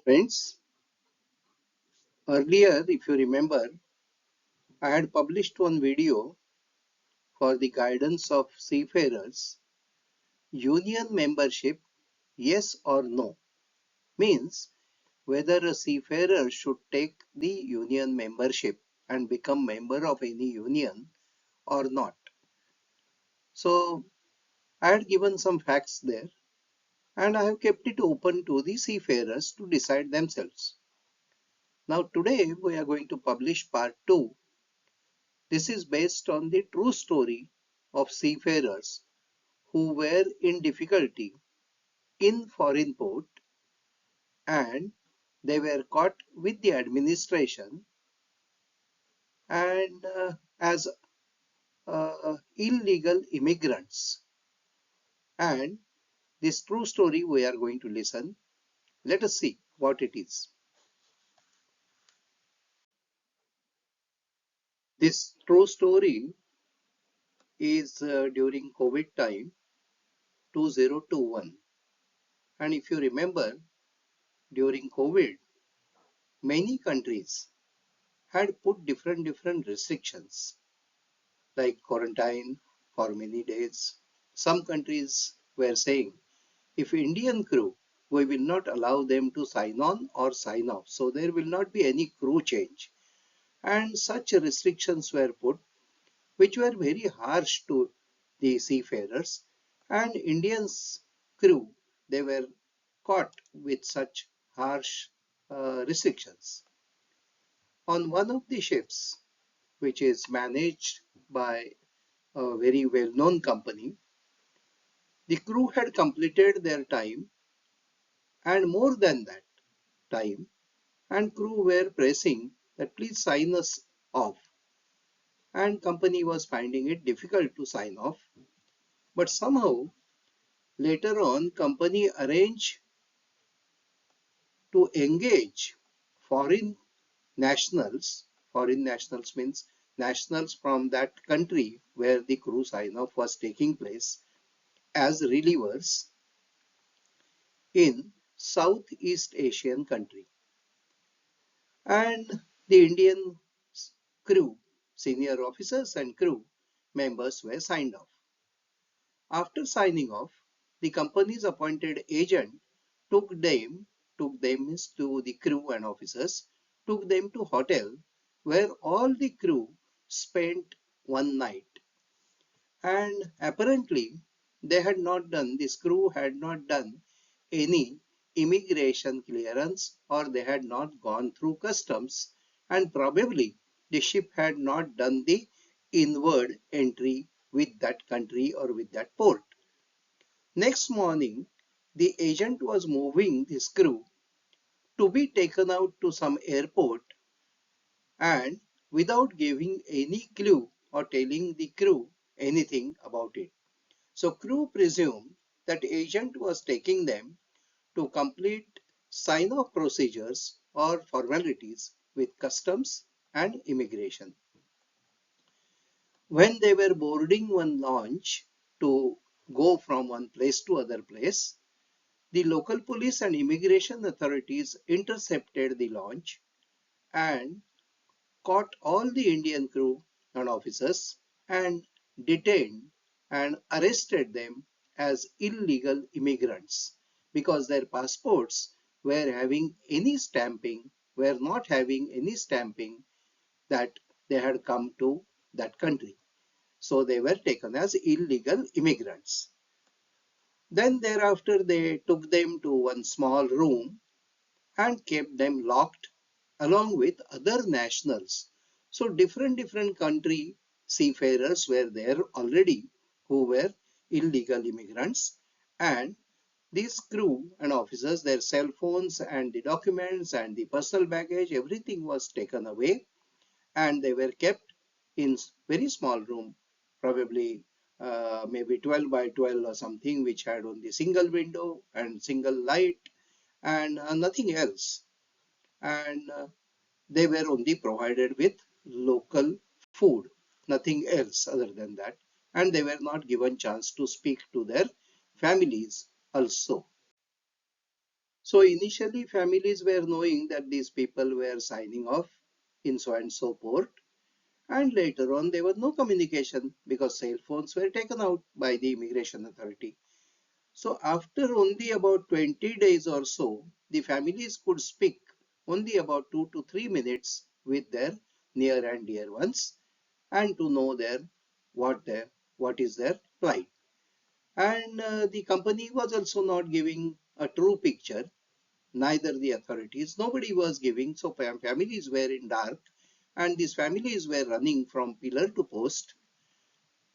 Friends, earlier, if you remember, I had published one video for the guidance of seafarers. Union membership, yes or no, means whether a seafarer should take the union membership and become member of any union or not. So I had given some facts there and I have kept it open to the seafarers to decide themselves. Now today we are going to publish part 2. This is based on the true story of seafarers who were in difficulty in foreign port and they were caught with the administration and as illegal immigrants. And this true story we are going to listen. Let us see what it is. This true story is during COVID time 2021. And if you remember, during COVID, many countries had put different restrictions like quarantine for many days. Some countries were saying if Indian crew, we will not allow them to sign on or sign off. So there will not be any crew change. And such restrictions were put, which were very harsh to the seafarers. And Indians crew, they were caught with such harsh restrictions. On one of the ships, which is managed by a very well-known company, the crew had completed their time and more than that time, and crew were pressing that please sign us off. And company was finding it difficult to sign off. But somehow later on company arranged to engage foreign nationals. Foreign nationals means nationals from that country where the crew sign off was taking place as relievers in Southeast Asian country. And the Indian crew, senior officers and crew members were signed off. After signing off, the company's appointed agent took them means to the crew and officers, took them to hotel where all the crew spent one night. And apparently this crew had not done any immigration clearance or they had not gone through customs and probably the ship had not done the inward entry with that country or with that port. Next morning, the agent was moving this crew to be taken out to some airport and without giving any clue or telling the crew anything about it. So crew presumed that agent was taking them to complete sign-off procedures or formalities with customs and immigration. When they were boarding one launch to go from one place to other place, the local police and immigration authorities intercepted the launch and caught all the Indian crew and officers and detained and arrested them as illegal immigrants because their passports were not having any stamping that they had come to that country. So they were taken as illegal immigrants. Then thereafter they took them to one small room and kept them locked along with other nationals. So different country seafarers were there already who were illegal immigrants, and these crew and officers, their cell phones and the documents and the personal baggage, everything was taken away and they were kept in very small room, probably maybe 12 by 12 or something, which had only single window and single light and nothing else. And they were only provided with local food, nothing else other than that. And they were not given chance to speak to their families also. So initially, families were knowing that these people were signing off in so and so port, and later on, there was no communication because cell phones were taken out by the immigration authority. So after only about 20 days or so, the families could speak only about 2 to 3 minutes with their near and dear ones, and to know what is their plight. And the company was also not giving a true picture, neither the authorities, nobody was giving. So families were in dark, and these families were running from pillar to post,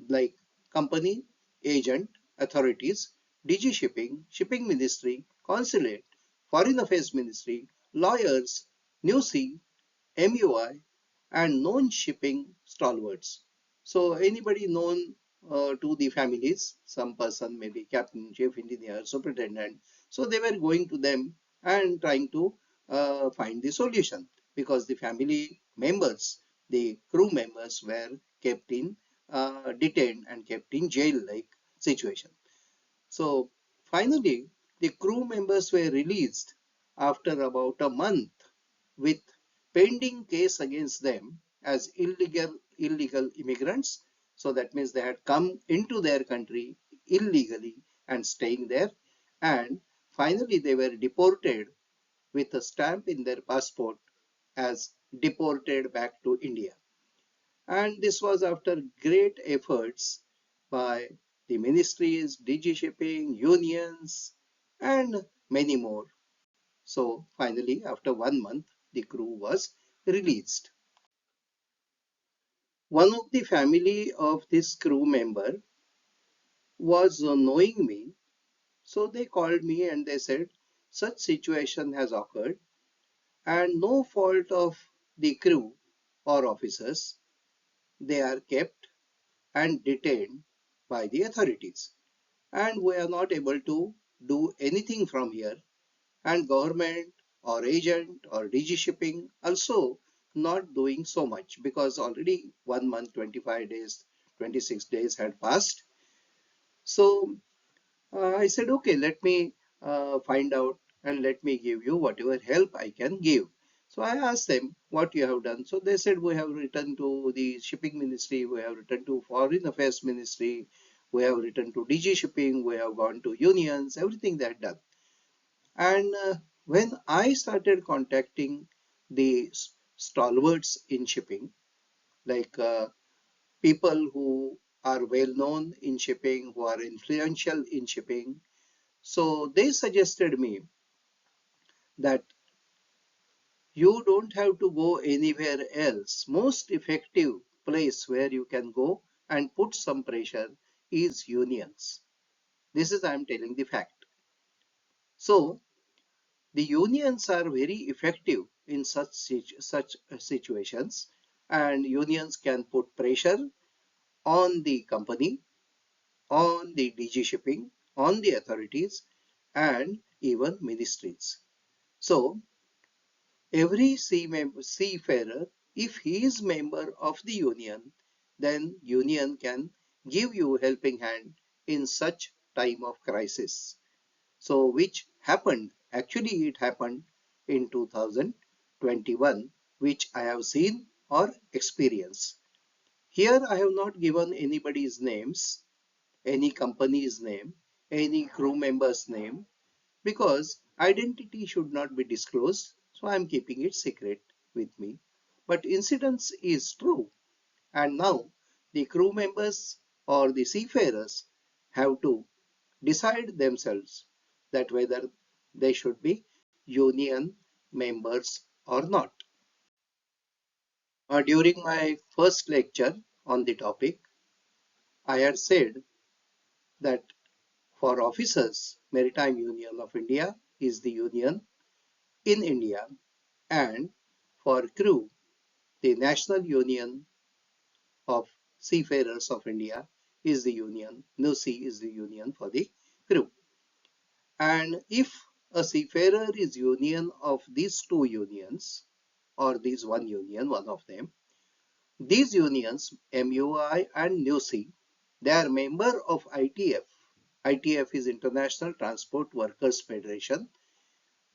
like company, agent, authorities, DG Shipping, Shipping Ministry, Consulate, Foreign Affairs Ministry, lawyers, NewSea, MUI, and known shipping stalwarts. So anybody known to the families, some person, maybe captain, chief engineer, superintendent. So they were going to them and trying to find the solution, because the family members, the crew members, were kept in detained and kept in jail-like situation. So finally, the crew members were released after about a month with pending case against them as illegal immigrants. So that means they had come into their country illegally and staying there. And finally, they were deported with a stamp in their passport as deported back to India. And this was after great efforts by the ministries, DG Shipping, unions, and many more. So finally, after 1 month, the crew was released. One of the family of this crew member was knowing me, so they called me and they said, such situation has occurred and no fault of the crew or officers, they are kept and detained by the authorities. And we are not able to do anything from here. And government or agent or DG shipping also not doing so much, because already 1 month, 25 days, 26 days had passed. So I said, okay, let me find out and let me give you whatever help I can give. So I asked them what you have done. So they said, we have written to the shipping ministry, we have written to foreign affairs ministry, we have written to DG shipping, we have gone to unions, everything they had done. And when I started contacting the stalwarts in shipping, like people who are well known in shipping, who are influential in shipping, so they suggested me that you don't have to go anywhere else. Most effective place where you can go and put some pressure is unions. This is, I'm telling the fact. So the unions are very effective in such situations, and unions can put pressure on the company, on the DG shipping, on the authorities, and even ministries. So every seafarer, if he is member of the union, then union can give you helping hand in such time of crisis. So which happened, actually it happened in 2021, which I have seen or experienced. Here I have not given anybody's names, any company's name, any crew member's name, because identity should not be disclosed, so I am keeping it secret with me. But incidents is true, and now the crew members or the seafarers have to decide themselves that whether they should be union members or not. During my first lecture on the topic, I had said that for officers, Maritime Union of India is the union in India, and for crew, the National Union of Seafarers of India is the union, NUSI is the union for the crew. And if a seafarer is union of these two unions, or these one union, one of them, these unions, MUI and NUSI, they are member of ITF. ITF is International Transport Workers Federation,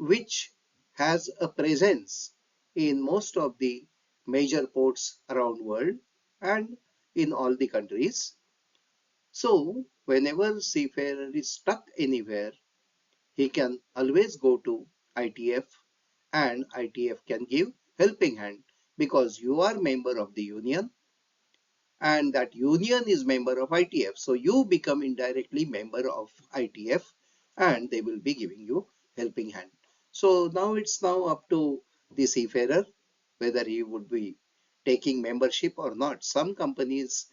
which has a presence in most of the major ports around world and in all the countries. So whenever seafarer is stuck anywhere, he can always go to ITF, and ITF can give helping hand because you are member of the union and that union is member of ITF. So you become indirectly member of ITF and they will be giving you helping hand. So now it's now up to the seafarer whether he would be taking membership or not. Some companies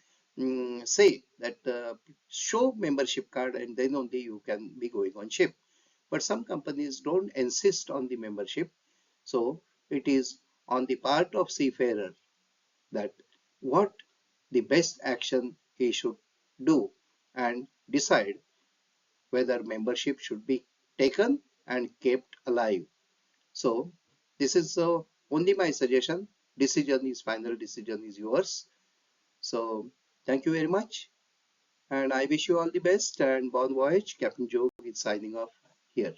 say that show membership card and then only you can be going on ship. But some companies don't insist on the membership. So it is on the part of seafarer that what the best action he should do and decide whether membership should be taken and kept alive. So this is only my suggestion. Decision is final, decision is yours. So thank you very much and I wish you all the best and bon voyage. Captain Joe is signing off here.